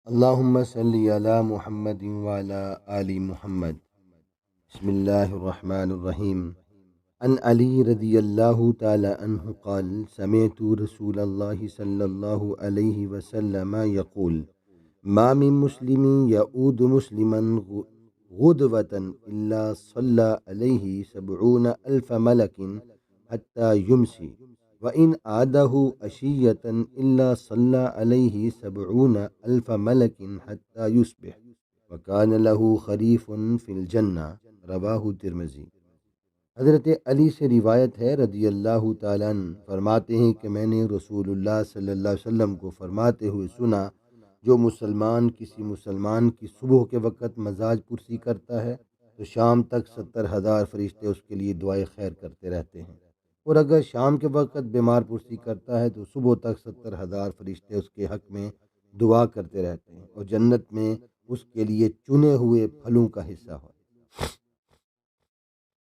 اللہم صلی علی محمد وعلی آل محمد۔ بسم اللہ الرحمن الرحیم۔ عن علی رضی اللہ تعالی عنہ قال سمعت رسول اللہ صلی اللہ علیہ وسلم یقول ما من مسلم یعود مسلما غدوة الا صلی علیہ 70,000 ملک حتی یمسی وَإِنْ عَادَهُ عَشِيَّةً إِلَّا صَلَّى عَلَيْهِ 70,000 مَلَكٍ حَتَّى يُصْبِحَ وَكَانَ لَهُ خَرِيفٌ فِي الْجَنَّةِ رواہ ترمذی۔ حضرت علی سے روایت ہے رضی اللہ تعالیٰ عنہ فرماتے ہیں کہ میں نے رسول اللہ صلی اللہ علیہ وسلم کو فرماتے ہوئے سنا، جو مسلمان کسی مسلمان کی صبح کے وقت مزاج پرسی کرتا ہے تو شام تک 70,000 فرشتے اس کے لیے دعائے خیر کرتے رہتے ہیں، اور اگر شام کے وقت بیمار پرسی کرتا ہے تو صبح تک 70,000 فرشتے اس کے حق میں دعا کرتے رہتے ہیں اور جنت میں اس کے لیے چنے ہوئے پھلوں کا حصہ ہو۔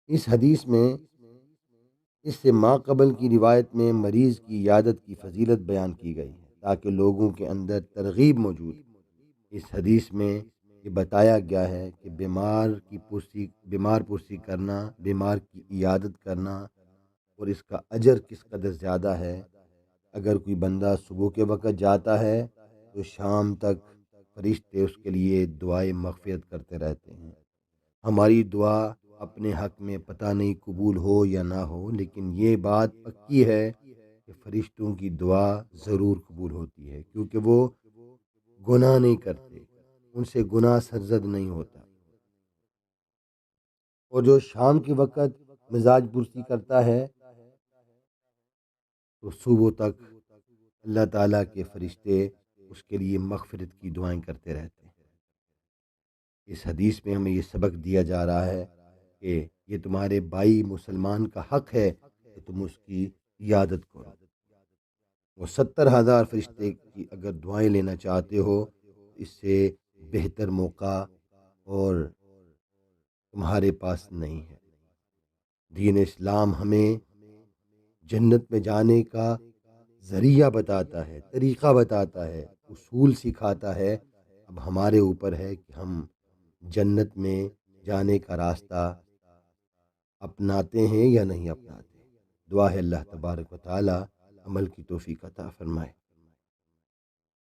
اس حدیث میں اس سے ما قبل کی روایت میں مریض کی عیادت کی فضیلت بیان کی گئی ہے تاکہ لوگوں کے اندر ترغیب موجود ہے۔ اس حدیث میں یہ بتایا گیا ہے کہ بیمار پرسی کرنا، بیمار کی عیادت کرنا اور اس کا اجر کس قدر زیادہ ہے۔ اگر کوئی بندہ صبح کے وقت جاتا ہے تو شام تک فرشتے اس کے لیے دعائیں مغفرت کرتے رہتے ہیں۔ ہماری دعا اپنے حق میں پتہ نہیں قبول ہو یا نہ ہو، لیکن یہ بات پکی ہے کہ فرشتوں کی دعا ضرور قبول ہوتی ہے، کیونکہ وہ گناہ نہیں کرتے، ان سے گناہ سرزد نہیں ہوتا۔ اور جو شام کے وقت مزاج پرسی کرتا ہے تو صبح تک اللہ تعالیٰ کے فرشتے اس کے لیے مغفرت کی دعائیں کرتے رہتے ہیں۔ اس حدیث میں ہمیں یہ سبق دیا جا رہا ہے کہ یہ تمہارے بھائی مسلمان کا حق ہے کہ تم اس کی عیادت کرو۔ وہ 70,000 فرشتے کی اگر دعائیں لینا چاہتے ہو، اس سے بہتر موقع اور تمہارے پاس نہیں ہے۔ دین اسلام ہمیں جنت میں جانے کا ذریعہ بتاتا ہے، طریقہ بتاتا ہے، اصول سکھاتا ہے۔ اب ہمارے اوپر ہے کہ ہم جنت میں جانے کا راستہ اپناتے ہیں یا نہیں اپناتے۔ دعا ہے اللہ تبارک و تعالی عمل کی توفیق عطا فرمائے۔